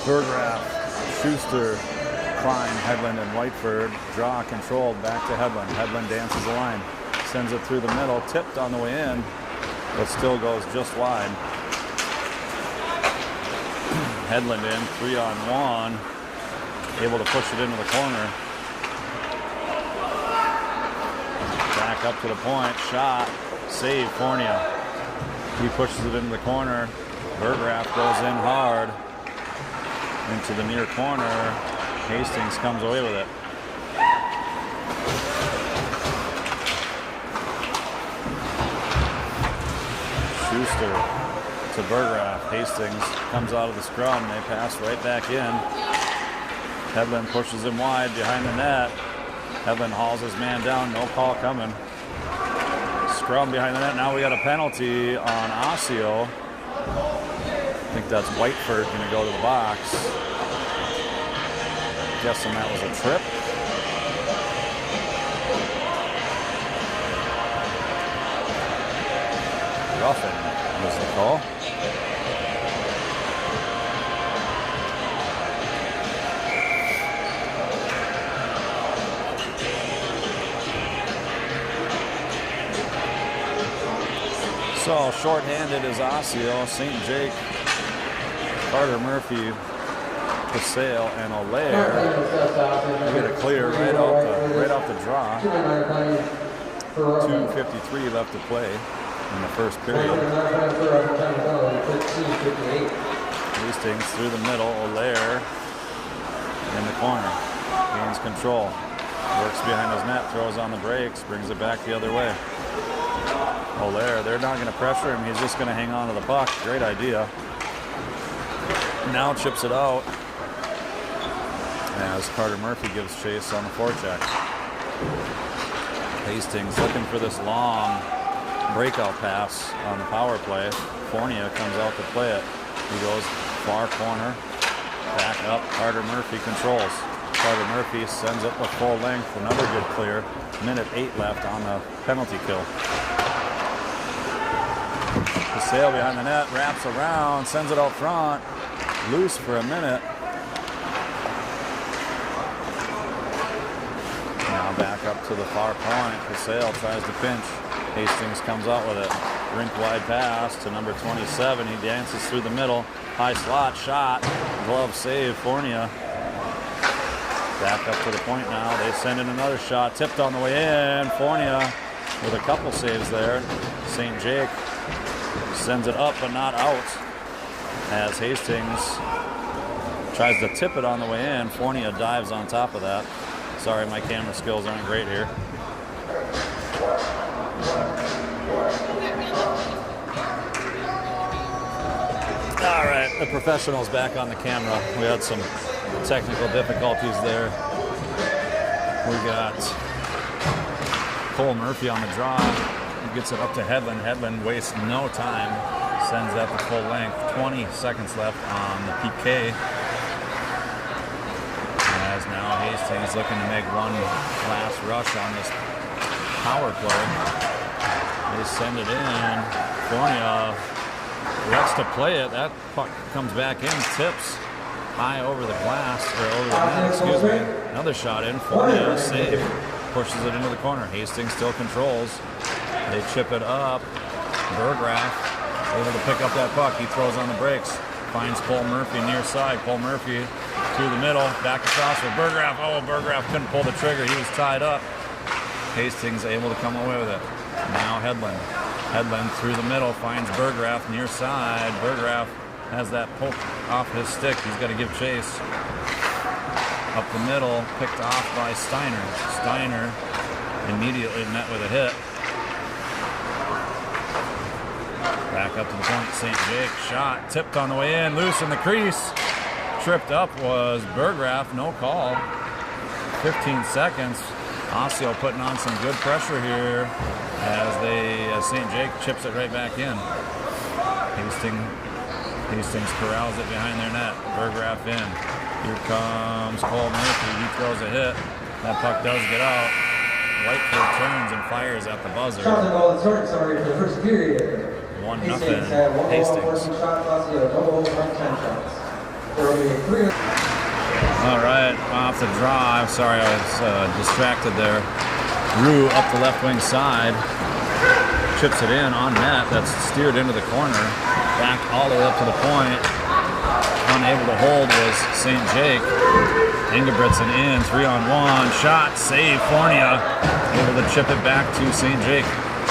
Vraa, Schuster, Klein, Headland, and Whiteford. Draw controlled back to Headland. Headland dances the line. Sends it through the middle. Tipped on the way in, but still goes just wide. Headland in, 3-on-1. Able to push it into the corner. Back up to the point. Shot. Save, Fournier. He pushes it into the corner. Vraa goes in hard. Into the near corner. Hastings comes away with it. Schuster to Vraa. Hastings comes out of the scrum. They pass right back in. Headland pushes him wide behind the net. Headland hauls his man down. No call coming. Scrum behind the net. Now we got a penalty on Osseo. I think that's Whiteford going to go to the box. Guessing that was a trip. Roughing was the call. So short-handed is Osseo, St. Jake, Carter Murphy, Osseo, and Allaire. We get a clear right off the draw. 2:53 left to play in the first period. Hastings through the middle, Allaire in the corner. Gains control. Works behind his net, throws on the brakes, brings it back the other way. Allaire, they're not going to pressure him. He's just going to hang on to the puck. Great idea. Now chips it out as Carter Murphy gives chase on the forecheck. Hastings looking for this long breakout pass on the power play. Fournier comes out to play it. He goes far corner, back up. Carter Murphy controls. Carter Murphy sends it the full length. Another good clear. Minute 8 left on the penalty kill. Osseo behind the net, wraps around, sends it out front. Loose for a minute. Now back up to the far point. Osseo tries to pinch. Hastings comes out with it. Rink wide pass to number 27. He dances through the middle. High slot shot. Glove save. Fournier. Back up to the point now. They send in another shot. Tipped on the way in. Fournier with a couple saves there. St. Jake sends it up but not out. As Hastings tries to tip it on the way in. Fournier dives on top of that. Sorry, my camera skills aren't great here. All right, the professional's back on the camera. We had some technical difficulties there. We got Cole Murphy on the draw. He gets it up to Headland. Headland wastes no time. Sends that to full length. 20 seconds left on the PK. As now Hastings looking to make one last rush on this power play. They send it in. Fournier lets to play it. That puck comes back in, tips high over the glass, or over the net, excuse me. Another shot in. Fournier save. Pushes it into the corner. Hastings still controls. They chip it up. Vraa able to pick up that puck. He throws on the brakes. Finds Cole Murphy near side. Cole Murphy through the middle. Back across for Vraa. Oh, Vraa couldn't pull the trigger. He was tied up. Hastings able to come away with it. Now Headland. Headland through the middle. Finds Vraa near side. Vraa has that poke off his stick. He's got to give chase. Up the middle. Picked off by Steiner. Steiner immediately met with a hit. Back up to the point, St. Jake, shot, tipped on the way in, loose in the crease. Tripped up was Vraa, no call. 15 seconds. Osseo putting on some good pressure here as St. Jake chips it right back in. Hastings corrals it behind their net. Vraa in. Here comes Cole Murphy. He throws a hit. That puck does get out. Whiteford turns and fires at the buzzer. Sorry for the first period. 1-0 Hastings. There will be 300. All right, off the draw. I'm sorry, I was distracted there. Vraa up the left wing side. Chips it in on net. That's steered into the corner. Back all the way up to the point. Unable to hold was St. Jake. Ingebrigtsen in, 3-on-1. Shot, save, Fournier. Able to chip it back to St. Jake.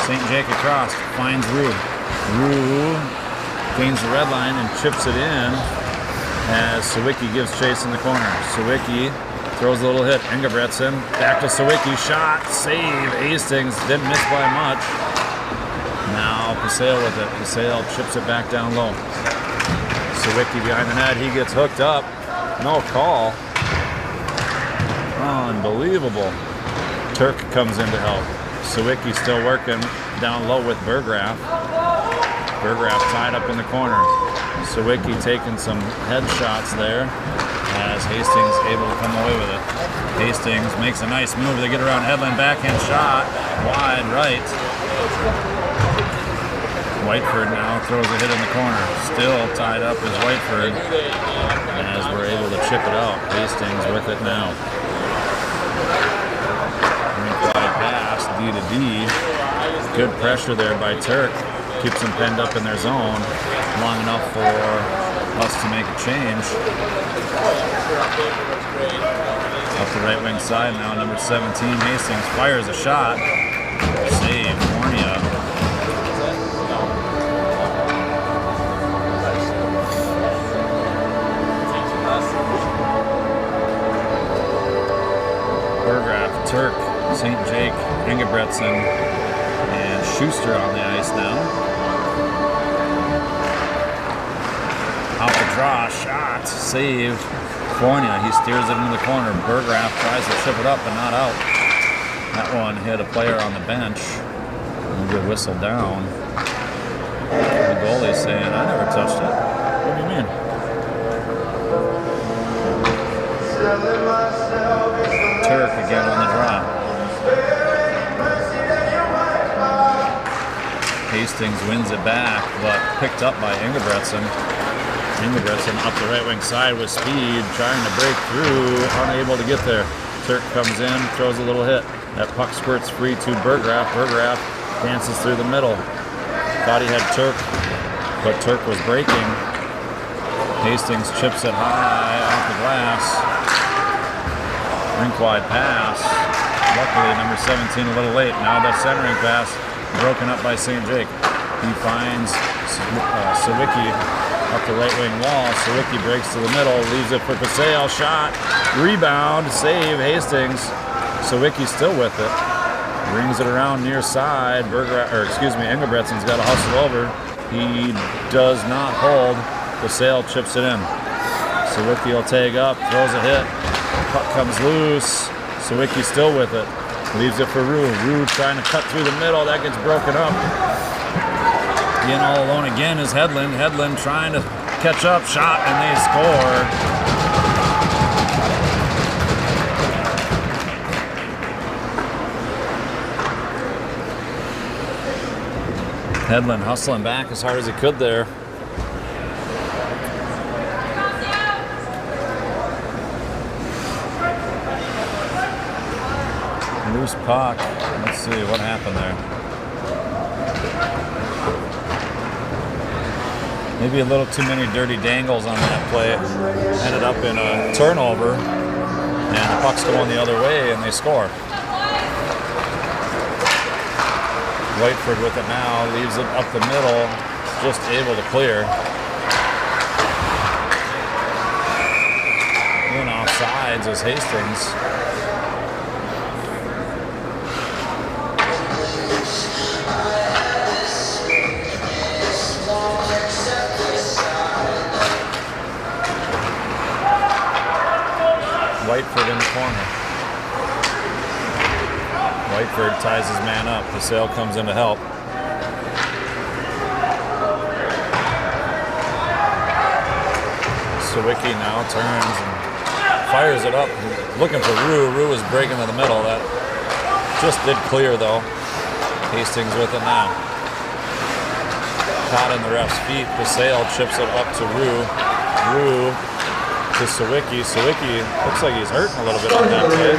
St. Jake across, finds Vraa. Vraa gains the red line and chips it in as Sawicki gives chase in the corner. Sawicki throws a little hit. Ingebrigtsen back to Sawicki. Shot, save. Hastings didn't miss by much. Now Osseo with it. Osseo chips it back down low. Sawicki behind the net. He gets hooked up. No call. Unbelievable. Turk comes in to help. Sawicki still working down low with Berggraf. Berggraf tied up in the corner. Sawicki taking some headshots there as Hastings able to come away with it. Hastings makes a nice move. They get around Hedlund, backhand shot, wide right. Whiteford now throws a hit in the corner. Still tied up is Whiteford as we're able to chip it out. Hastings with it now. Wide pass, D to D. Good pressure there by Turk. Keeps them penned up in their zone long enough for us to make a change. Up the right wing side now, number 17, Hastings fires a shot. Save, Fournier. Berggraf, Turk, St. Jake, Ingebrigtsen, and Schuster on the ice now. Out the draw, shot, save, Fournier. He steers it into the corner. Berggraf tries to chip it up, but not out. That one hit a player on the bench. A good whistle down. The goalie's saying, I never touched it. What do you mean? Turk again on the draw. Hastings wins it back, but picked up by Ingebrigtsen. Ingebrigtsen up the right wing side with speed, trying to break through, unable to get there. Turk comes in, throws a little hit. That puck squirts free to Berggraf. Berggraf dances through the middle. Thought he had Turk, but Turk was breaking. Hastings chips it high off the glass. Rink-wide pass. Luckily, number 17 a little late. Now that centering pass broken up by St. Jake. He finds Sawicki up the right wing wall. Sawicki breaks to the middle, leaves it for Osseo. Shot, rebound, save, Hastings. Sawicki still with it. Brings it around near side. Ingebrigtsen's got to hustle over. He does not hold. Osseo chips it in. Sawicki will tag up, throws a hit. Puck comes loose. Sawicki still with it. Leaves it for Vraa. Vraa trying to cut through the middle. That gets broken up. In all alone again is Hedlund. Hedlund trying to catch up. Shot, and they score. Hedlund hustling back as hard as he could there. Loose puck. Let's see what happened there. Maybe a little too many dirty dangles on that play. Ended up in a turnover, and the puck's going the other way, and they score. Whiteford with it now, leaves it up the middle, just able to clear. In offsides is Hastings. Whiteford in the corner. Whiteford ties his man up. Osseo comes in to help. Sawicki now turns and fires it up, looking for Vraa. Vraa is breaking to the middle. That just did clear though. Hastings with it now. Caught in the ref's feet. Osseo chips it up to Vraa. Vraa to Sawicki. Sawicki looks like he's hurting a little bit on that play.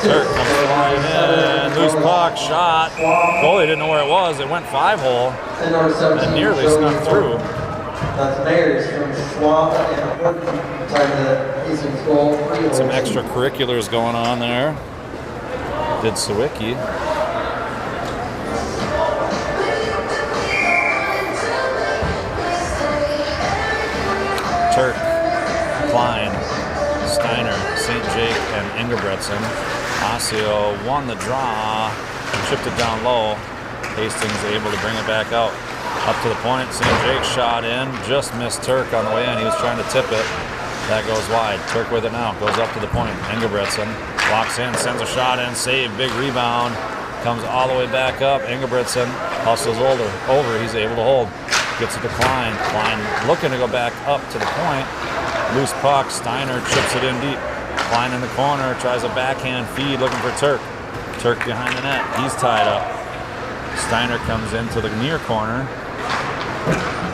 Turk comes flying in, loose puck, shot. Goalie didn't know where it was. It went 5-hole and nearly snuck through. That's Mayers from Schwab and Horton trying to Hastings goal. Some extracurriculars going on there. Did Sawicki. Turk, Klein, Steiner, St. Jake, and Ingebretson. Osseo won the draw, chipped it down low. Hastings able to bring it back out. Up to the point, St. Jake shot in, just missed Turk on the way in. He was trying to tip it. That goes wide. Turk with it now, goes up to the point. Ingebretson walks in, sends a shot in, save, big rebound. Comes all the way back up. Ingebretson hustles over. He's able to hold. Gets it to Klein. Klein looking to go back up to the point. Loose puck. Steiner chips it in deep. Klein in the corner. Tries a backhand feed looking for Turk. Turk behind the net. He's tied up. Steiner comes into the near corner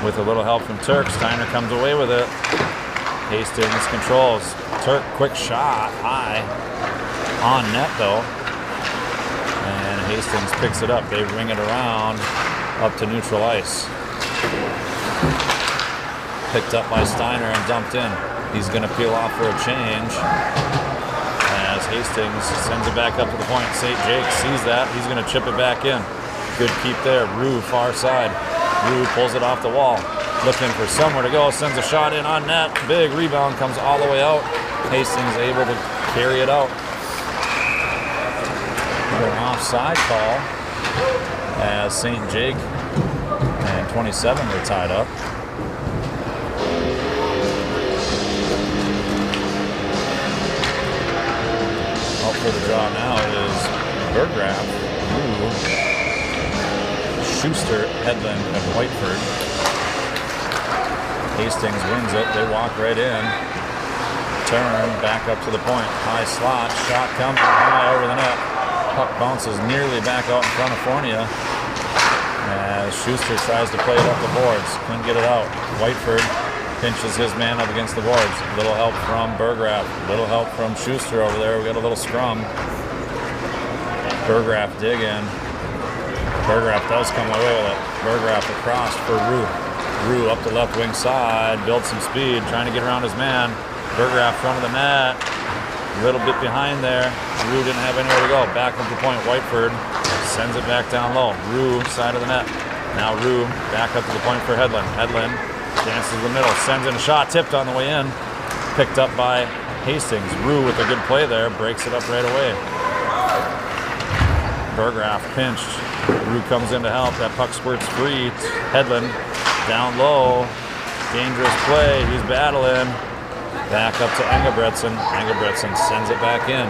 with a little help from Turk. Steiner comes away with it. Hastings controls. Turk, quick shot. High. On net though. And Hastings picks it up. They ring it around up to neutral ice. Picked up by Steiner and dumped in. He's going to peel off for a change as Hastings sends it back up to the point. St. Jake sees that. He's going to chip it back in. Good keep there. Rue far side. Rue pulls it off the wall. Looking for somewhere to go. Sends a shot in on net. Big rebound comes all the way out. Hastings able to carry it out. An offside call as St. Jake and 27 were tied up. Out for the draw now is Berggraf, Schuster, Hedlund, and Whiteford. Hastings wins it. They walk right in. Turn back up to the point. High slot. Shot comes high over the net. Puck bounces nearly back out in front of Fournier as Schuster tries to play it up the boards. Couldn't get it out. Whiteford pinches his man up against the boards. Little help from Berggraf. Little help from Schuster over there. We got a little scrum. Berggraf dig in. Berggraf does come away with it. Berggraf across for Rue. Rue up the left wing side. Builds some speed. Trying to get around his man. Berggraf front of the net. A little bit behind there. Rue didn't have anywhere to go. Back up the point. Whiteford sends it back down low. Rue side of the net. Now Rue back up to the point for Hedlund. Hedlund dances to the middle. Sends in a shot. Tipped on the way in. Picked up by Hastings. Rue with a good play there. Breaks it up right away. Berggraf pinched. Rue comes in to help. That puck squirts free. Hedlund down low. Dangerous play. He's battling. Back up to Ingebretson. Ingebretson sends it back in.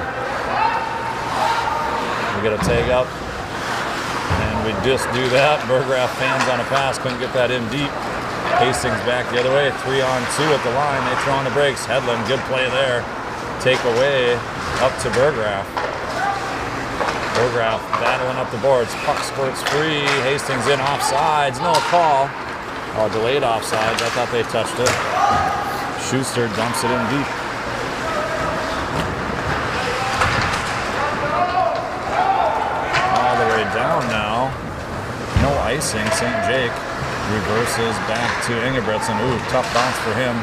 We get a tag up. And we just do that. Berggraf fans on a pass. Couldn't get that in deep. Hastings back the other way. 3-on-2 at the line. They throw on the brakes. Hedlund, good play there. Take away up to Berggraf. Berggraf battling up the boards. Puck squirts free. Hastings in offsides. No call. Oh, delayed offsides. I thought they touched it. Schuster dumps it in deep. All the way down now. No icing. St. Jake reverses back to Ingebretson. Ooh, tough bounce for him.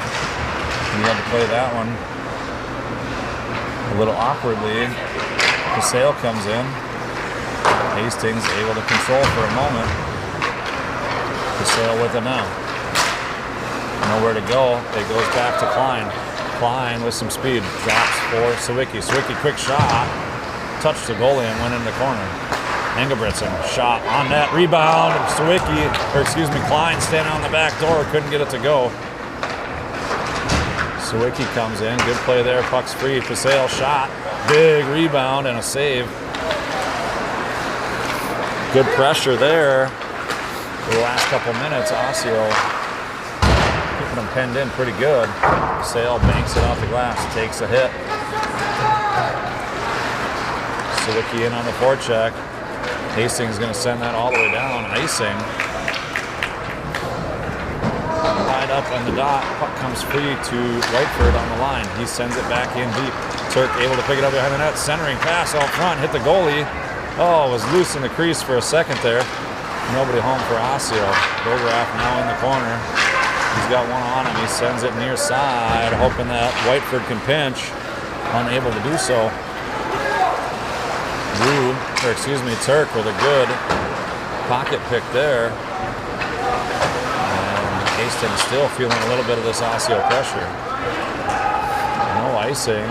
He had to play that one a little awkwardly. Osseo comes in. Hastings able to control for a moment. Osseo with it now. Nowhere to go. It goes back to Klein. Klein with some speed. Drops for Sawicki. Sawicki, quick shot. Touched the goalie and went in the corner. Ingebretson, shot on net. Rebound. Sawicki, Klein standing on the back door. Couldn't get it to go. Sawicki comes in. Good play there. Puck's free. Osseo shot. Big rebound and a save. Good pressure there for the last couple minutes. Osseo keeping them penned in pretty good. Osseo banks it off the glass, takes a hit. Sawicki in on the forecheck. Hastings going to send that all the way down. Icing. right up on the dot. Puck comes free to Whiteford on the line. He sends it back in deep. Turk able to pick it up behind the net. Centering pass out front. Hit the goalie. Oh, was loose in the crease for a second there. Nobody home for Osseo. Vraa now in the corner. He's got one on him. He sends it near side, hoping that Whiteford can pinch. Unable to do so. Turk with a good pocket pick there. And Hastings still feeling a little bit of this Osseo pressure. No icing.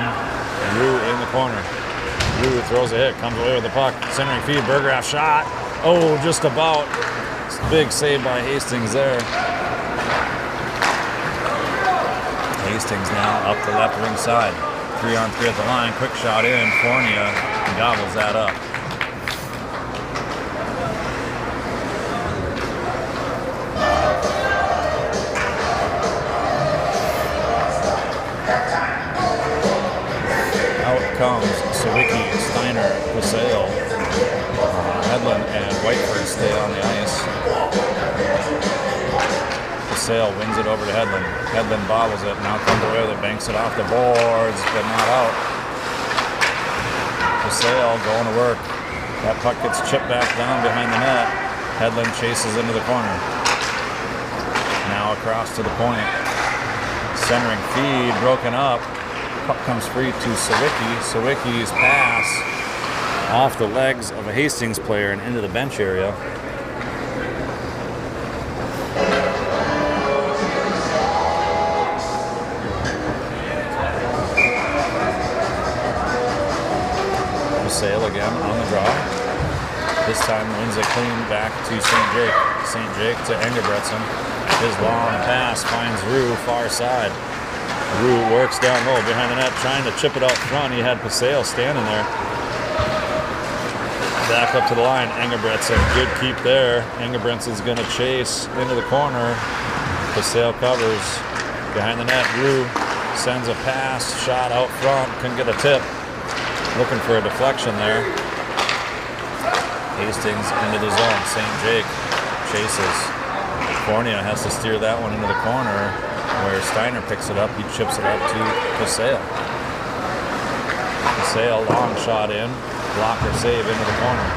Rue in the corner. Rue throws a hit, comes away with the puck. Centering feed, Vraa shot. Oh, just about. Big save by Hastings there. Hastings now up the left wing side. 3-on-3 at the line. Quick shot in. Fournier gobbles that up. Out comes Sawicki, Steiner, Osseo. Hedlund and Whiteford stay on the ice. Osseo wins it over to Hedlund. Hedlund bobbles it. Now comes away with it. Banks it off the boards, but not out. Osseo going to work. That puck gets chipped back down behind the net. Hedlund chases into the corner. Now across to the point. Centering feed broken up. Puck comes free to Sawicki. Sawicki's pass off the legs of a Hastings player and into the bench area. Osseo again on the draw. This time wins it clean back to St. Jake. St. Jake to Engebretson. His long pass finds Rue far side. Rue works down low behind the net, trying to chip it out front. He had Osseo standing there. Back up to the line, Engebretson. Good keep there. Engebretson's going to chase into the corner. Osseo covers behind the net. Rue sends a pass, shot out front. Couldn't get a tip. Looking for a deflection there. Hastings into the zone. St. Jake chases. Fournier has to steer that one into the corner where Steiner picks it up. He chips it up to Osseo. Osseo, long shot in. Blocker save into the corner.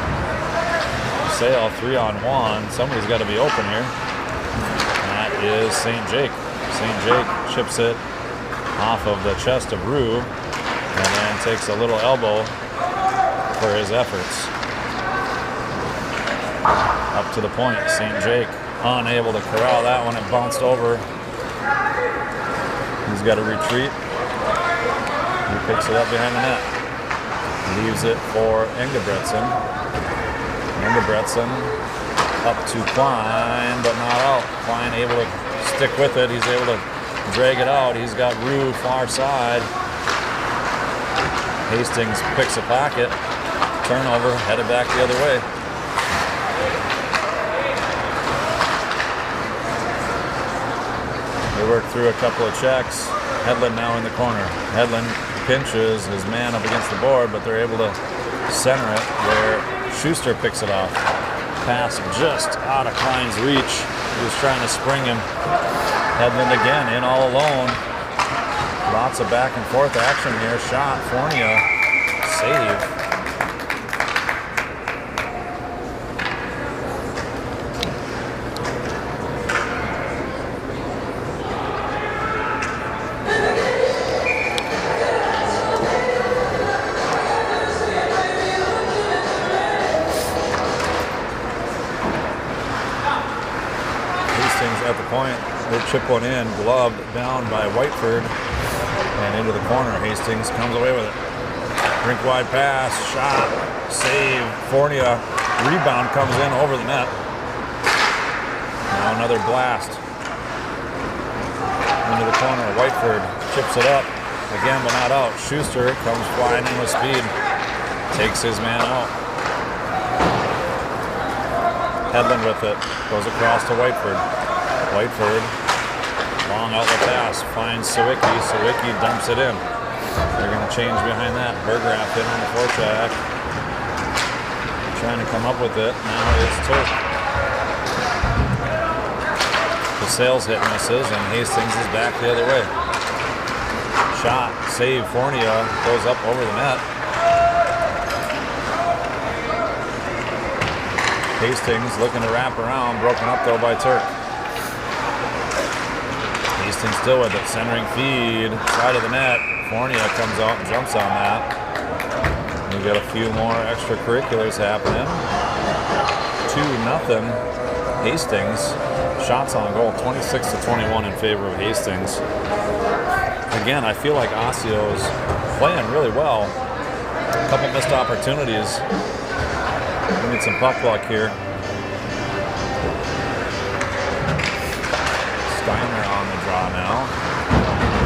Osseo 3-on-1. Somebody's got to be open here. And that is St. Jake. St. Jake chips it off of the chest of Rue. And then takes a little elbow for his efforts. Up to the point, St. Jake unable to corral that one. It bounced over. He's got to retreat. He picks it up behind the net. Leaves it for Engebretson. Engebretson up to Klein, but not out. Klein able to stick with it. He's able to drag it out. He's got Rue far side. Hastings picks a pocket, turnover, headed back the other way. They work through a couple of checks. Hedlund now in the corner. Hedlund pinches his man up against the board, but they're able to center it where Schuster picks it off. Pass just out of Klein's reach. He was trying to spring him. Hedlund again in all alone. Lots of back and forth action here. Shot, Fournier, save. Hastings at the point. They chip one in, gloved down by Whiteford. And into the corner, Hastings comes away with it. Rink wide pass, shot, save. Fournier, rebound comes in over the net. Now another blast. Into the corner, Whiteford chips it up. Again, but not out. Schuster comes flying in with speed. Takes his man out. Hedlund with it. Goes across to Whiteford. Whiteford. Long outlet pass, finds Sawicki. Sawicki dumps it in. They're going to change behind that. Vraa in on the forecheck. Trying to come up with it. Now it's Turk. Sales hit misses, and Hastings is back the other way. Shot, save, Fournier goes up over the net. Hastings looking to wrap around, broken up though by Turk. Hastings still with it, centering feed, side of the net. Fournier comes out and jumps on that. We got a few more extracurriculars happening. 2-0 Hastings. Shots on goal, 26-21 in favor of Hastings. Again, I feel like Osseo is playing really well. A couple missed opportunities. We need some puck luck here. Steiner on the draw now.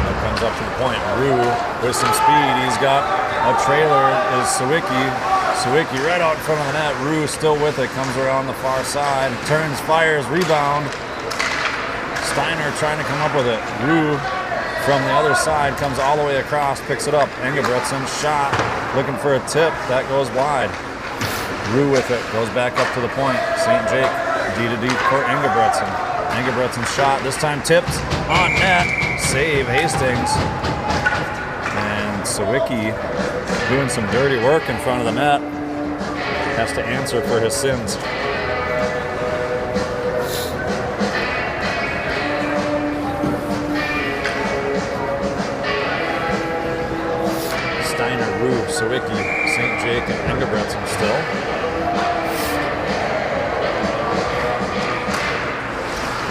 That comes up to the point. Rue with some speed. He's got a trailer. Is Sawicki. Sawicki right out in front of the net. Rue still with it. Comes around the far side. Turns, fires, rebound. Steiner trying to come up with it. Rue from the other side comes all the way across. Picks it up. Engebretson shot. Looking for a tip. That goes wide. Rue with it, goes back up to the point. St. Jake, D-to-D for Engebretson. Engebretson shot, this time tipped on net. Save, Hastings. And Sawicki doing some dirty work in front of the net. Has to answer for his sins. Steiner, Rue, Sawicki, St. Jake, and Engebretson still.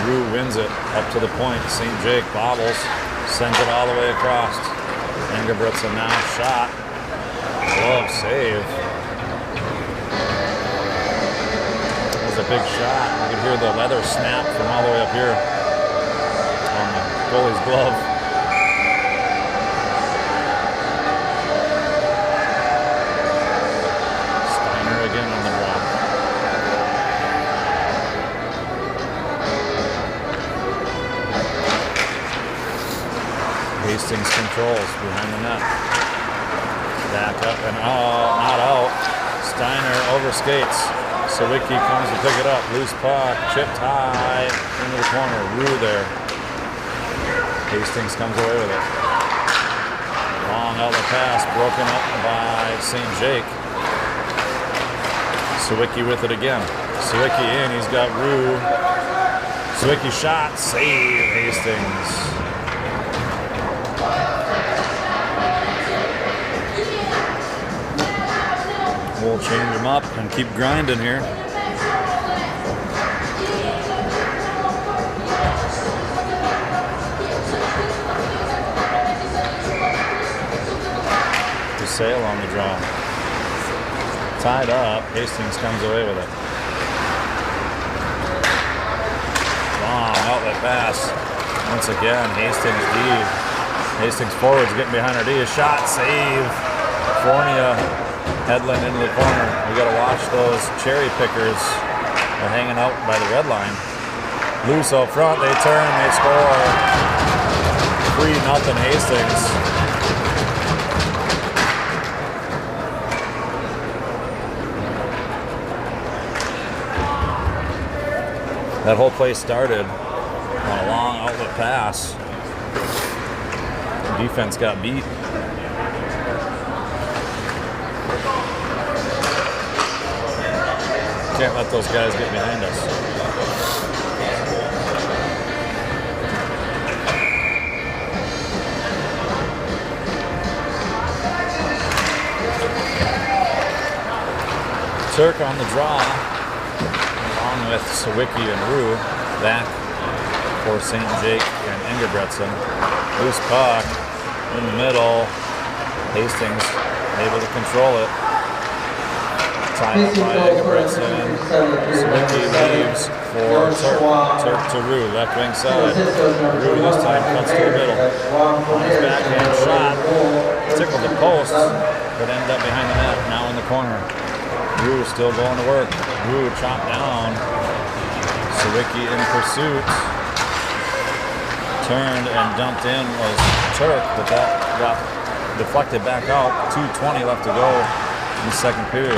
Rue wins it up to the point. St. Jake bobbles, sends it all the way across. Engebretson now shot. Glove save. That was a big shot. You can hear the leather snap from all the way up here on the goalie's glove. Steiner again on the draw. Hastings controls behind the net. Back up and not out. Steiner overskates. Sawicki comes to pick it up. Loose puck, chipped high into the corner. Rue there. Hastings comes away with it. Long outlet pass, broken up by St. Jake. Sawicki with it again. Sawicki in, he's got Rue. Sawicki shot, save, Hastings. We'll change them up and keep grinding here. Osseo on the draw. Tied up, Hastings comes away with it. Long outlet pass. Once again, Hastings D. Hastings forwards getting behind her D. A shot, save. Fournier headland into the corner. We got to watch those cherry pickers. They're hanging out by the red line. Loose up front, they turn, they score. 3-0 Hastings. That whole play started on a long outlet pass. The defense got beat. Can't let those guys get behind us. Turk on the draw, along with Sawicki and Rue, back for St. Jake and Engebretson. Loose puck in the middle. Hastings able to control it. Tied up by Engebretson. Sawicki leaves for Turk. Turk to Rue, left wing side. Rue this time cuts to the middle. On his backhand shot. Tickled the post, but ended up behind the net, now in the corner. Rue still going to work. Rue chopped down. Sawicki in pursuit. Turned and dumped in was Turk, but that got deflected back out. 2:20 left to go in the second period.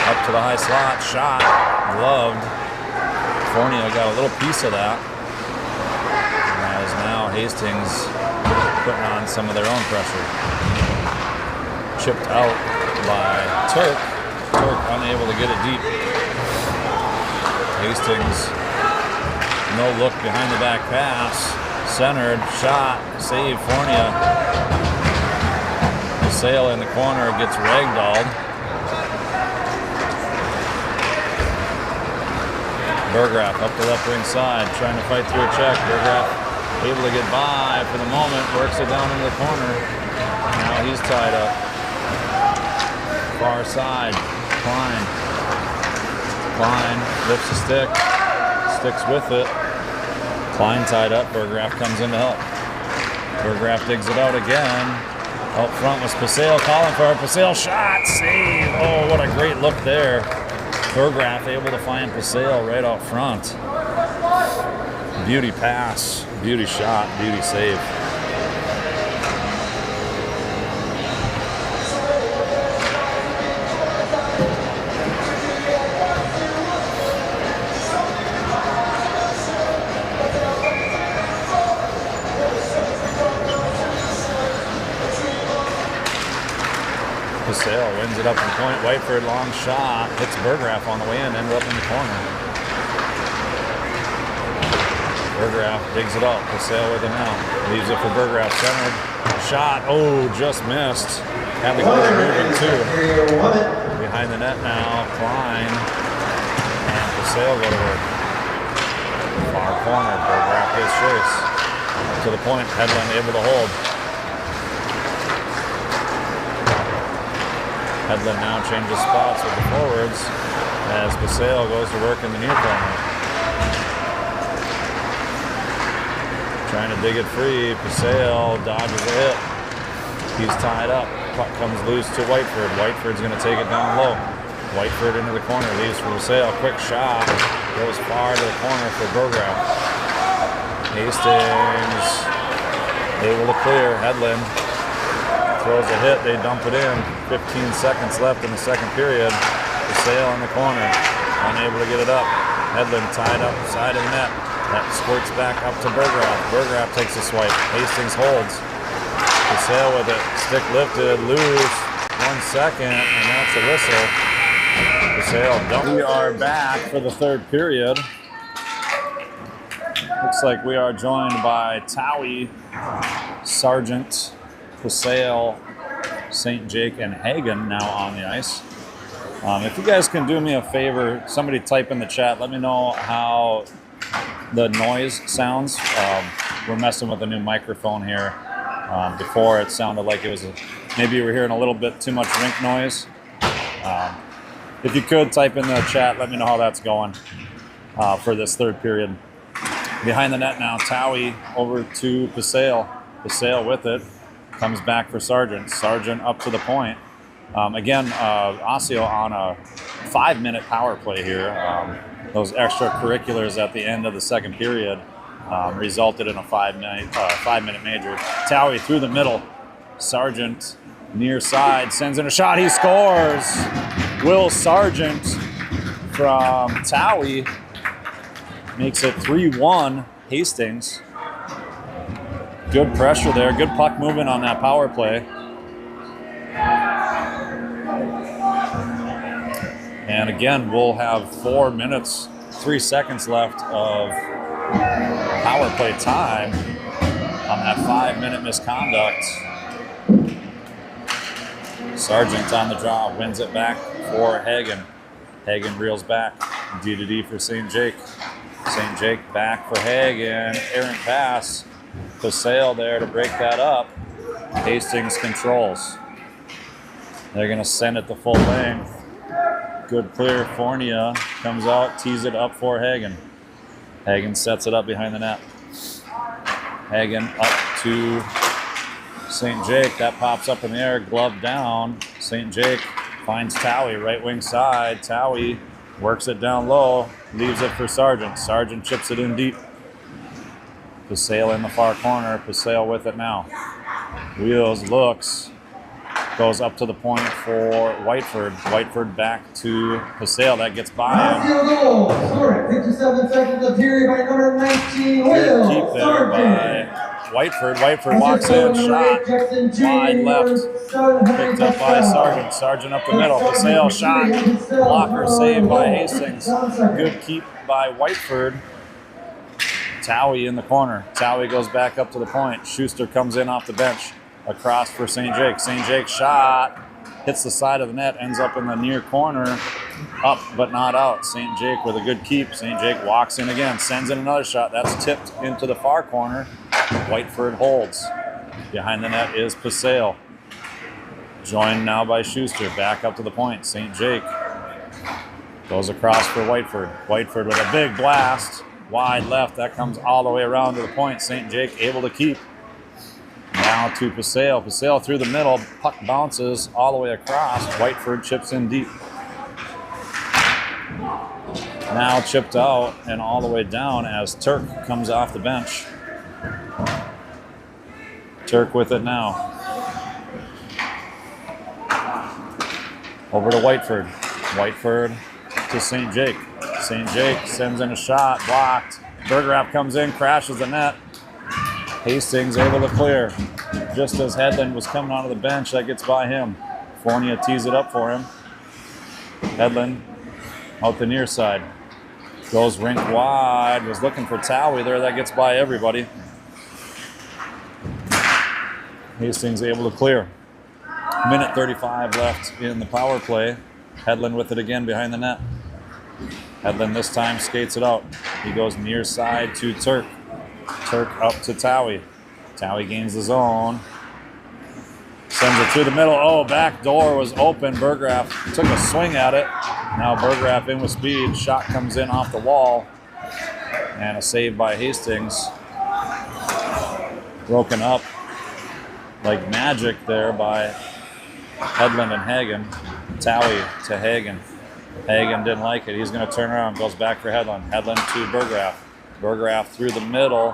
Up to the high slot, shot, gloved. Fornia got a little piece of that. As now Hastings putting on some of their own pressure. Chipped out by Turk. Turk unable to get it deep. Hastings, no look behind the back pass. Centered, shot, save, Fornia. Osseo in the corner gets ragdolled. Burgraff up the left wing side, trying to fight through a check. Burgraff able to get by for the moment, works it down into the corner. Now he's tied up. Far side, Klein. Klein lifts the stick, sticks with it. Klein tied up, Burgraff comes in to help. Burgraff digs it out again. Out front was Osseo calling for it. Osseo shot, save. Oh, what a great look there. Burgraff able to find Osseo right out front. Beauty pass, beauty shot, beauty save. Osseo wins it up in point. Whiteford, long shot, hits Burgraff on the way in, ended up in the corner. Burgraff digs it up. Osseo with it now. Leaves it for Burgraff, centered. Shot, oh, just missed. Had the goal moving too. Behind the net now, Klein. And Osseo go to work. Far corner, Burgraff his chase. To the point, Headland able to hold. Headland now changes spots with the forwards as Osseo goes to work in the near corner. Trying to dig it free. Osseo dodges a hit. He's tied up. Puck comes loose to Whiteford. Whiteford's going to take it down low. Whiteford into the corner. Leaves for Osseo. Quick shot. Goes far to the corner for Burgraff. Hastings able to clear. Headland throws a hit, they dump it in. 15 seconds left in the second period. Osseo in the corner, unable to get it up. Headland tied up side of the net. That squirts back up to Burgraff. Burgraff takes a swipe. Hastings holds. Osseo with it, stick lifted, loose. 1 second, and that's a whistle. Osseo. We are back for the third period. Looks like we are joined by Towie, Sargent, Osseo, St. Jake, and Hagen now on the ice. If you guys can do me a favor, somebody type in the chat, let me know how the noise sounds. We're messing with a new microphone here. Before it sounded like it was, maybe you were hearing a little bit too much rink noise. If you could type in the chat, let me know how that's going for this third period. Behind the net now, Towie over to Osseo. Osseo with it. Comes back for Sargent. Sargent up to the point. Again, Osseo on a 5-minute power play here. Those extracurriculars at the end of the second period resulted in a 5-minute major. Towie through the middle. Sargent near side sends in a shot. He scores. Will Sargent from Towie makes it 3-1 Hastings. Good pressure there, good puck movement on that power play. And again, we'll have 4 minutes, 3 seconds left of power play time on that 5-minute misconduct. Sargent on the draw, wins it back for Hagen. Hagen reels back, D to D for St. Jake. St. Jake back for Hagen, errant pass. Osseo there to break that up. Hastings controls. They're going to send it the full length. Good clear. Fornia comes out, tees it up for Hagen. Hagen sets it up behind the net. Hagen up to St. Jake. That pops up in the air, glove down. St. Jake finds Towie, right wing side. Towie works it down low, leaves it for Sargent. Sargent chips it in deep. Osseo in the far corner. Osseo with it now. Wheels, looks. Goes up to the point for Whiteford. Whiteford back to Osseo. That gets by him. Field goal. Scoring 57 seconds of period by number 19, Good Will keep there by Whiteford. Whiteford walks in, shot wide left. Picked up by Sargent. Sargent up the middle. Osseo shot. Blocker saved by Hastings. Good keep by Whiteford. Towie in the corner. Towie goes back up to the point. Schuster comes in off the bench. Across for St. Jake. St. Jake shot. Hits the side of the net. Ends up in the near corner. Up but not out. St. Jake with a good keep. St. Jake walks in again. Sends in another shot. That's tipped into the far corner. Whiteford holds. Behind the net is Osseo. Joined now by Schuster. Back up to the point. St. Jake goes across for Whiteford. Whiteford with a big blast. Wide left. That comes all the way around to the point. St. Jake able to keep. Now to Osseo. Osseo through the middle. Puck bounces all the way across. Whiteford chips in deep. Now chipped out and all the way down as Turk comes off the bench. Turk with it now. Over to Whiteford. Whiteford to St. Jake. St. Jake sends in a shot. Blocked. Bergerath comes in, crashes the net. Hastings able to clear. Just as Hedlund was coming onto the bench, that gets by him. Fournier tees it up for him. Hedlund out the near side. Goes rink wide. Was looking for Towie there. That gets by everybody. Hastings able to clear. Minute 35 left in the power play. Hedlund with it again behind the net. Hedlund this time skates it out. He goes near side to Turk. Turk up to Towie. Towie gains the zone. Sends it through the middle. Oh, back door was open. Bergerath took a swing at it. Now Bergerath in with speed. Shot comes in off the wall. And a save by Hastings. Broken up like magic there by Hedlund and Hagen. Towie to Hagen. Hagen didn't like it. He's going to turn around. Goes back for Hedlund. Hedlund to Bergerath. Bergerath through the middle.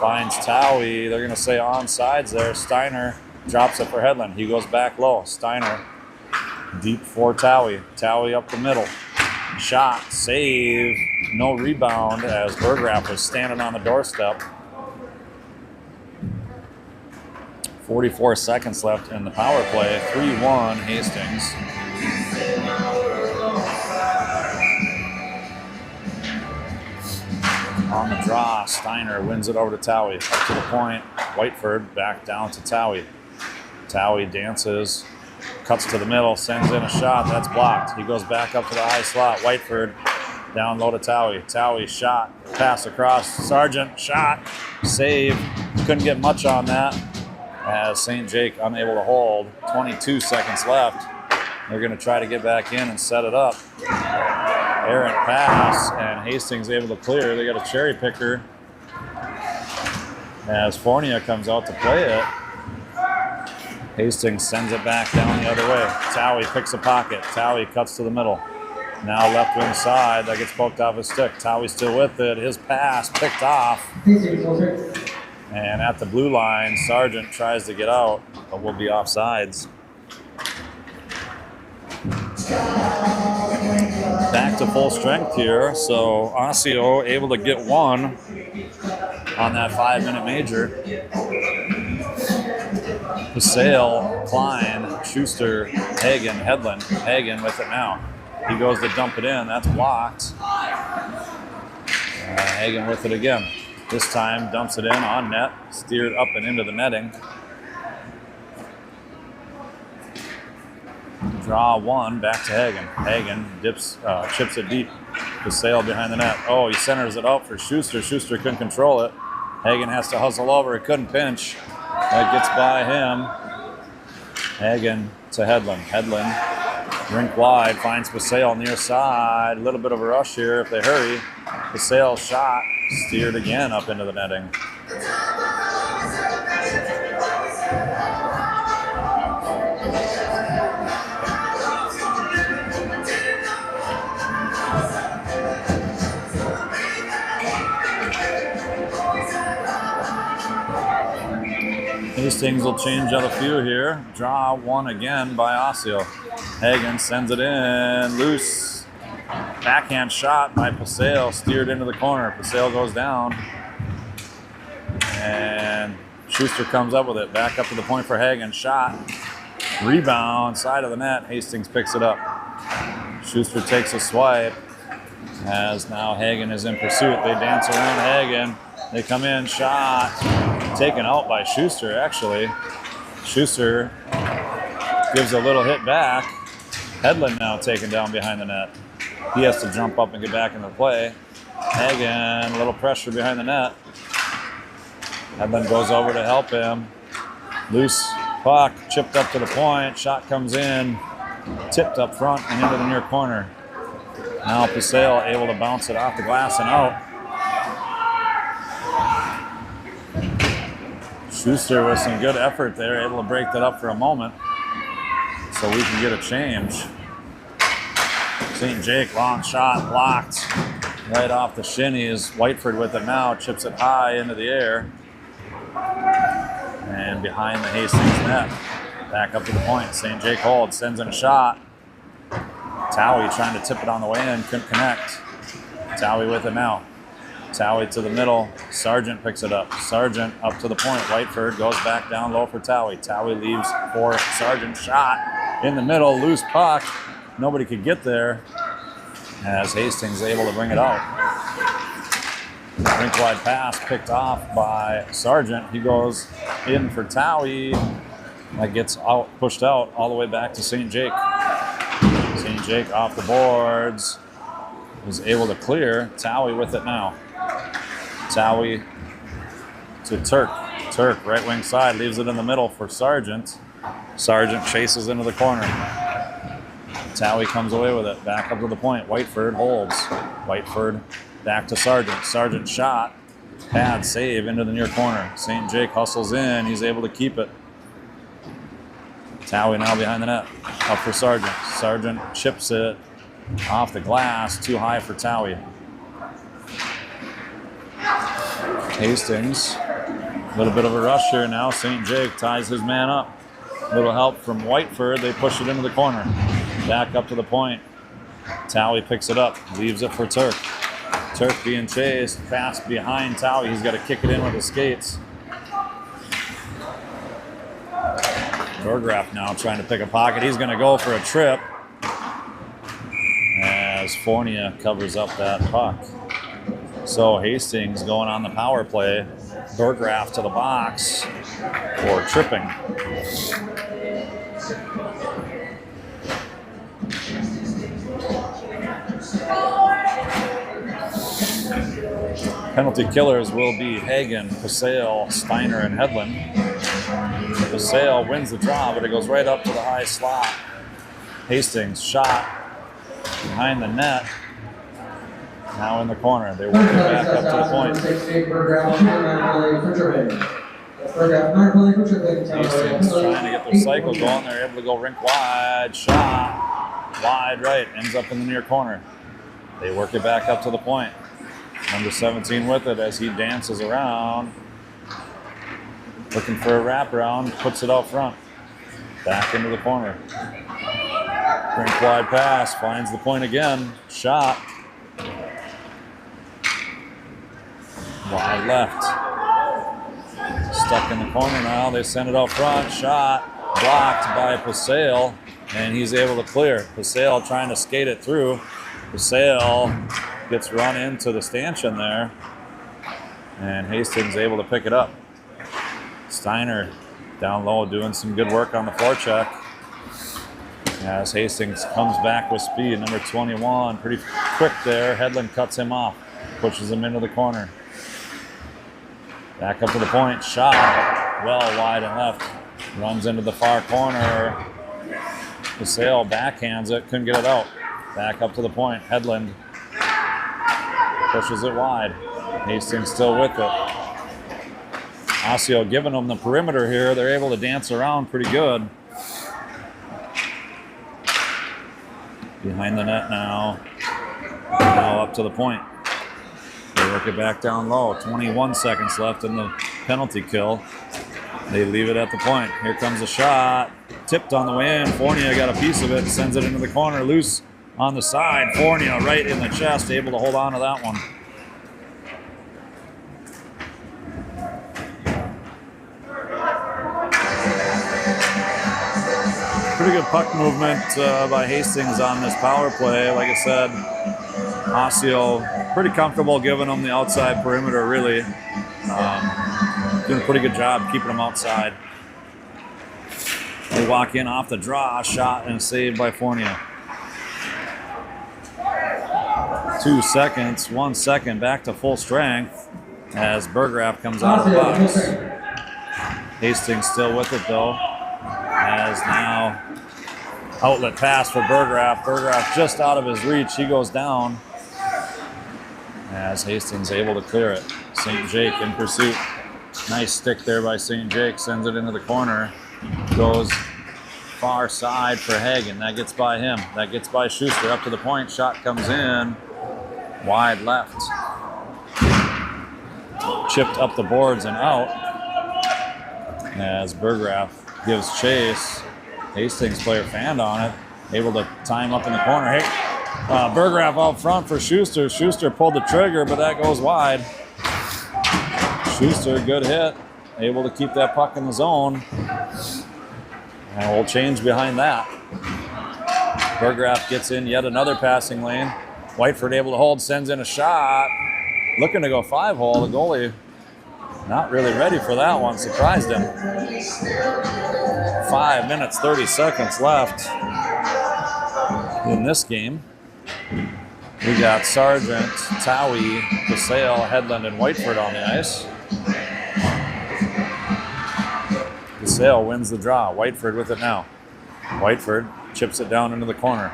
Finds Towie. They're going to say onsides there. Steiner drops it for Hedlund. He goes back low. Steiner deep for Towie. Towie up the middle. Shot. Save. No rebound as Bergerath was standing on the doorstep. 44 seconds left in the power play. 3-1 Hastings. On the draw, Steiner wins it over to Towie. Up to the point, Whiteford back down to Towie. Towie dances, cuts to the middle, sends in a shot. That's blocked. He goes back up to the high slot. Whiteford down low to Towie. Towie shot, pass across. Sargent shot, save. Couldn't get much on that as St. Jake unable to hold. 22 seconds left. They're going to try to get back in and set it up. Errant pass, and Hastings able to clear. They got a cherry picker as Fournier comes out to play it. Hastings sends it back down the other way. Towie picks a pocket. Towie cuts to the middle. Now left wing side. That gets poked off his stick. Towie still with it. His pass picked off. And at the blue line, Sargent tries to get out, but will be offsides. Back to full strength here, so Osseo able to get one on that 5-minute major. Osseo, Klein, Schuster, Hagen, Hedlund. Hagen with it now. He goes to dump it in. That's blocked. Hagen with it again. This time dumps it in on net, steered up and into the netting. Draw one, back to Hagen. Hagen chips it deep. Osseo behind the net. Oh, he centers it out for Schuster. Schuster couldn't control it. Hagen has to hustle over. He couldn't pinch. That gets by him. Hagen to Hedlund. Hedlund, rink wide, finds Osseo near side. A little bit of a rush here if they hurry. Osseo shot, steered again up into the netting. Hastings will change out a few here. Draw one again by Osseo. Hagen sends it in. Loose. Backhand shot by Paseo. Steered into the corner. Paseo goes down. And Schuster comes up with it. Back up to the point for Hagen. Shot. Rebound. Side of the net. Hastings picks it up. Schuster takes a swipe. As now Hagen is in pursuit. They dance around Hagen. They come in. Shot. Taken out by Schuster, actually. Schuster gives a little hit back. Hedlund now taken down behind the net. He has to jump up and get back into play. Hagen, a little pressure behind the net. Hedlund goes over to help him. Loose puck, chipped up to the point. Shot comes in, tipped up front and into the near corner. Now Paseo able to bounce it off the glass and out. Schuster with some good effort there, able to break that up for a moment so we can get a change. St. Jake, long shot, blocked right off the shinnies. Whiteford with it now, chips it high into the air. And behind the Hastings net. Back up to the point. St. Jake holds, sends in a shot. Towie trying to tip it on the way in, couldn't connect. Towie with it now. Towie to the middle. Sargent picks it up. Sargent up to the point. Whiteford goes back down low for Towie. Towie leaves for Sargent. Shot in the middle. Loose puck. Nobody could get there as Hastings able to bring it out. Rink wide pass picked off by Sargent. He goes in for Towie. That gets out, pushed out all the way back to St. Jake. St. Jake off the boards. Was able to clear. Towie with it now. Towie to Turk. Turk, right wing side, leaves it in the middle for Sargent. Sargent chases into the corner. Towie comes away with it. Back up to the point. Whiteford holds. Whiteford back to Sargent. Sargent shot. Pad save into the near corner. St. Jake hustles in. He's able to keep it. Towie now behind the net. Up for Sargent. Sargent chips it off the glass. Too high for Towie. Hastings, a little bit of a rush here now. St. Jake ties his man up. A little help from Whiteford. They push it into the corner. Back up to the point. Towie picks it up. Leaves it for Turk. Turk being chased. Pass behind Towie. He's got to kick it in with his skates. Burgraff now trying to pick a pocket. He's going to go for a trip as Fournier covers up that puck. So Hastings going on the power play. Burgraff to the box for tripping. Penalty killers will be Hagen, Paseo, Steiner, and Hedlund. Paseo wins the draw, but it goes right up to the high slot. Hastings shot behind the net. Now in the corner. They work it back up to the point. Hastings trying to get their cycle going. They're able to go rink wide. Shot. Wide right. Ends up in the near corner. They work it back up to the point. Number 17 with it as he dances around. Looking for a wraparound. Puts it out front. Back into the corner. Rink wide pass. Finds the point again. Shot. Wide left. Stuck in the corner now. They send it out front. Shot. Blocked by Paseo. And he's able to clear. Paseo trying to skate it through. Paseo gets run into the stanchion there. And Hastings able to pick it up. Steiner down low doing some good work on the forecheck. As Hastings comes back with speed. Number 21. Pretty quick there. Hedlund cuts him off. Pushes him into the corner. Back up to the point. Shot. Well wide and left. Runs into the far corner. Osseo backhands it. Couldn't get it out. Back up to the point. Hedlund pushes it wide. Hastings still with it. Osseo giving them the perimeter here. They're able to dance around pretty good. Behind the net now. Now up to the point. They work it back down low. 21 seconds left in the penalty kill. They leave it at the point. Here comes a shot. Tipped on the way in. Fournier got a piece of it. Sends it into the corner. Loose on the side. Fournier right in the chest. Able to hold on to that one. Pretty good puck movement by Hastings on this power play. Like I said, Osseo pretty comfortable giving them the outside perimeter, really. Doing a pretty good job keeping them outside. They walk in off the draw, shot and a save by Fournier. 2 seconds, 1 second, back to full strength as Berggraf comes out of the box. Hastings still with it though, as now outlet pass for Berggraf. Berggraf just out of his reach, he goes down as Hastings able to clear it. St. Jake in pursuit. Nice stick there by St. Jake, sends it into the corner. Goes far side for Hagen. That gets by him. That gets by Schuster. Up to the point. Shot comes in. Wide left. Chipped up the boards and out. As Berggraf gives chase. Hastings player fanned on it. Able to tie him up in the corner. Hey, Berggraf out front for Schuster. Schuster pulled the trigger, but that goes wide. Schuster, good hit. Able to keep that puck in the zone. And we'll change behind that. Berggraf gets in yet another passing lane. Whiteford able to hold, sends in a shot. Looking to go 5-hole. The goalie not really ready for that one. Surprised him. 5 minutes, 30 seconds left in this game. We got Sargent, Towie, Osseo, Hedlund, and Whiteford on the ice. Osseo wins the draw. Whiteford with it now. Whiteford chips it down into the corner.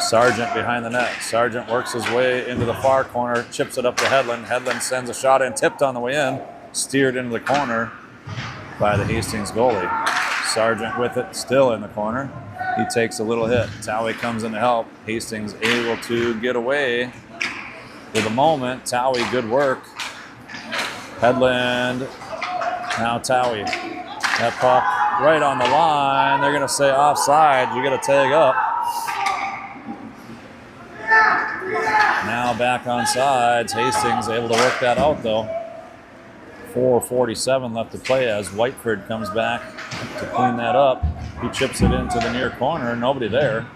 Sargent behind the net. Sargent works his way into the far corner, chips it up to Hedlund. Hedlund sends a shot in, tipped on the way in, steered into the corner by the Hastings goalie. Sargent with it, still in the corner. He takes a little hit. Towie comes in to help. Hastings able to get away with a moment. Towie, good work. Hedlund, now Towie. That puck right on the line. They're going to say offside. You got to tag up. Now back on sides. Hastings able to work that out though. 4:47 left to play as Whiteford comes back to clean that up. He chips it into the near corner. Nobody there.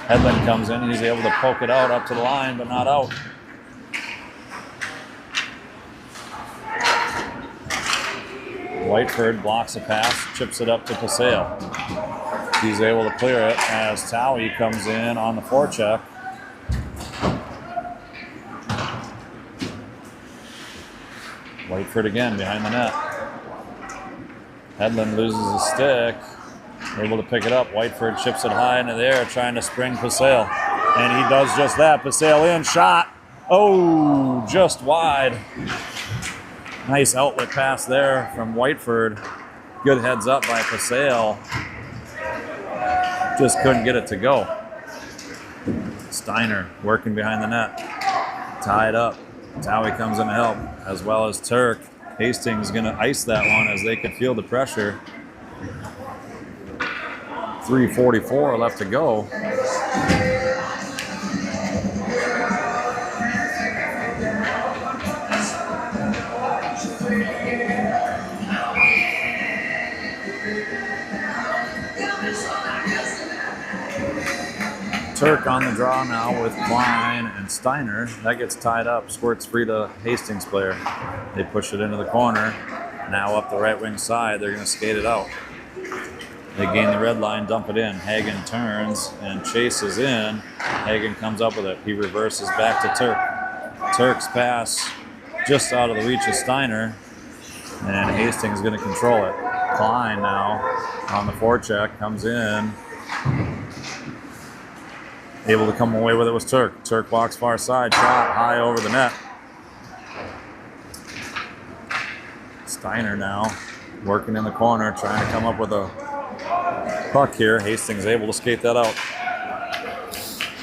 Hedlund comes in. He's able to poke it out up to the line, but not out. Whiteford blocks a pass, chips it up to Osseo. He's able to clear it as Towie comes in on the forecheck. Whiteford again behind the net. Hedlund loses his stick. Able to pick it up. Whiteford chips it high into the air, trying to spring Osseo. And he does just that. Osseo in, shot. Oh, just wide. Nice outlet pass there from Whiteford. Good heads up by Osseo. Just couldn't get it to go. Steiner working behind the net. Tied up. Towie comes in to help, as well as Turk. Hastings going to ice that one as they can feel the pressure. 3:44 left to go. Turk on the draw now with Klein and Steiner. That gets tied up. Squirts free to Hastings player. They push it into the corner. Now up the right wing side. They're going to skate it out. They gain the red line, dump it in. Hagen turns and chases in. Hagen comes up with it. He reverses back to Turk. Turk's pass just out of the reach of Steiner. And Hastings is going to control it. Klein now on the forecheck comes in. Able to come away with it was Turk. Turk walks far side, shot high over the net. Steiner now working in the corner, trying to come up with a puck here. Hastings able to skate that out.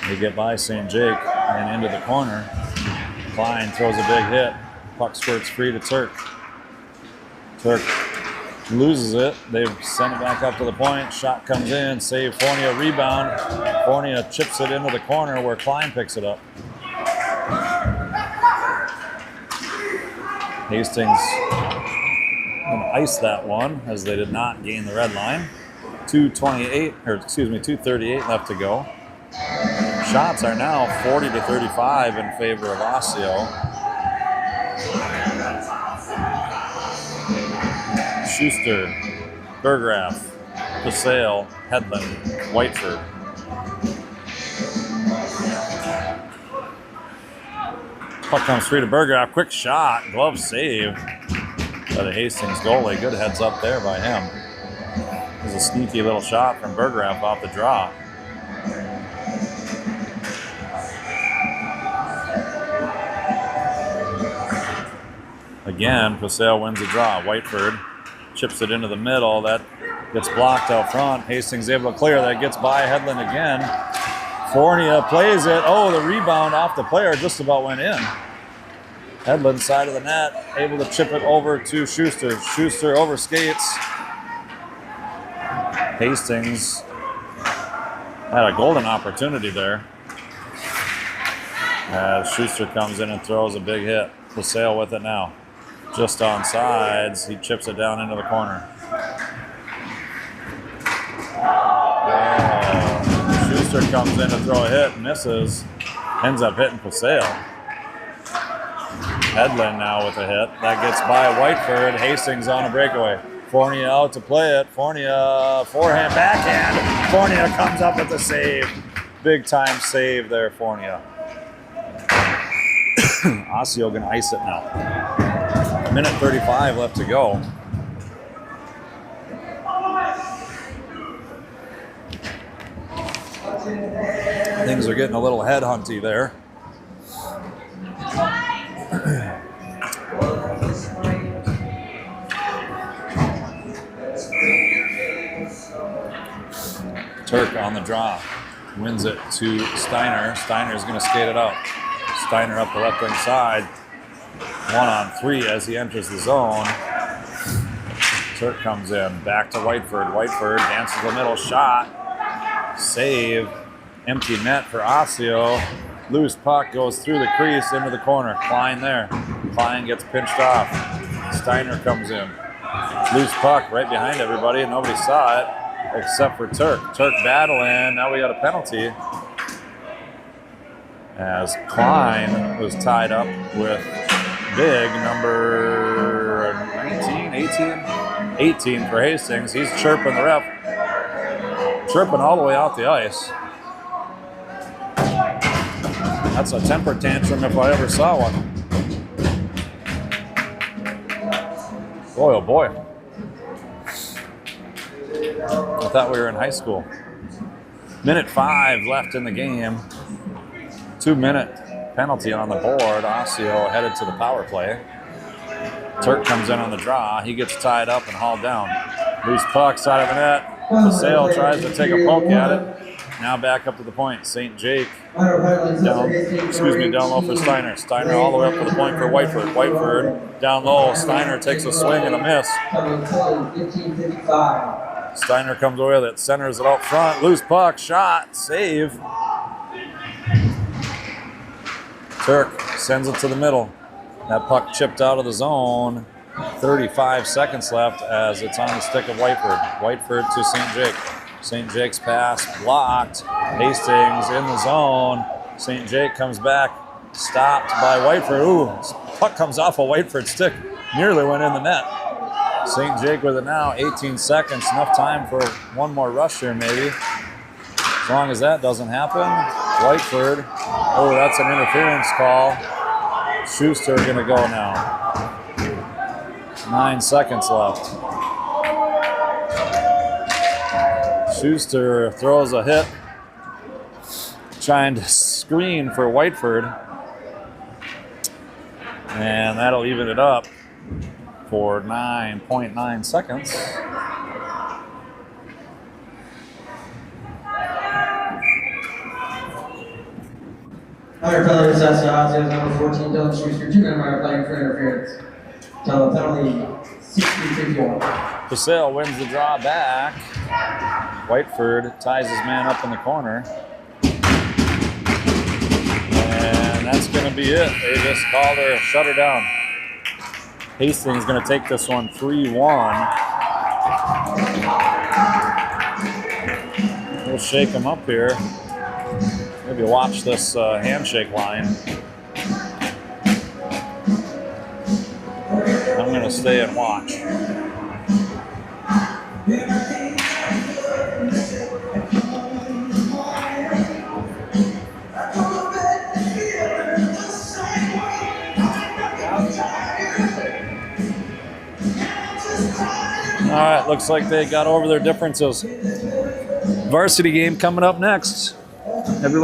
They get by St. Jake and into the corner. Klein throws a big hit. Puck squirts free to Turk. Turk loses it. They send it back up to the point. Shot comes in. Save. Fornia rebound. Fornia chips it into the corner where Klein picks it up. Hastings gonna ice that one as they did not gain the red line. 2:38 left to go. Shots are now 40-35 in favor of Osseo. Schuster, Burgraff, Osseo, Hedlund, Whiteford. Puck comes free to Burgraff. Quick shot. Glove save by the Hastings goalie. Good heads up there by him. It was a sneaky little shot from Burgraff off the draw. Again, Osseo wins the draw. Whiteford chips it into the middle. That gets blocked out front. Hastings able to clear. That gets by Hedlund again. Fornia plays it. Oh, the rebound off the player just about went in. Hedlund side of the net, able to chip it over to Schuster. Schuster over skates. Hastings had a golden opportunity there. As Schuster comes in and throws a big hit. Osseo with it now. Just on sides, he chips it down into the corner. Schuster comes in to throw a hit, misses, ends up hitting Osseo. Hedlund now with a hit. That gets by Whiteford. Hastings on a breakaway. Fornia out to play it. Fornia forehand, backhand. Fornia comes up with the save. Big time save there, Fornia. Osseo gonna ice it now. 1:35 left to go. Things are getting a little headhunty there. Turk on the draw. Wins it to Steiner. Steiner's going to skate it out. Steiner up the left wing side. 1-on-3 as he enters the zone. Turk comes in. Back to Whiteford. Whiteford dances the middle shot. Save. Empty net for Osseo. Loose puck goes through the crease into the corner. Klein there. Klein gets pinched off. Steiner comes in. Loose puck right behind everybody, and nobody saw it except for Turk. Turk battling. Now we got a penalty as Klein was tied up with big number 18 for Hastings. He's chirping the ref. Chirping all the way out the ice. That's a temper tantrum if I ever saw one. Boy, oh boy. I thought we were in high school. 1:05 left in the game. 2-minute penalty on the board. Osseo headed to the power play. Turk comes in on the draw. He gets tied up and hauled down. Loose puck, side of the net. Osseo tries to take a poke at it. Now back up to the point. St. Jake down low for Steiner. Steiner all the way up to the point for Whiteford. Whiteford down low. Steiner takes a swing and a miss. Steiner comes away with it. Centers it out front. Loose puck. Shot. Save. Turk sends it to the middle. That puck chipped out of the zone. 35 seconds left as it's on the stick of Whiteford. Whiteford to St. Jake. St. Jake's pass blocked. Hastings in the zone. St. Jake comes back. Stopped by Whiteford. Ooh, puck comes off a Whiteford stick. Nearly went in the net. St. Jake with it now. 18 seconds. Enough time for one more rush here maybe. As long as that doesn't happen. Whiteford. Oh, that's an interference call. Schuster gonna go now. 9 seconds left. Schuster throws a hit, trying to screen for Whiteford, and that'll even it up for 9.9 seconds. Under penalty assessment, Osseo number 14, Dylan Schuster, 2-minute mark, playing for interference. Penalty Osseo wins the draw back. Whiteford ties his man up in the corner. And that's going to be it. They just called her, shut her down. Hastings is going to take this one 3-1. We'll shake them up here. Maybe watch this handshake line. I'm going to stay and watch. All right, looks like they got over their differences. Varsity game coming up next. Everybody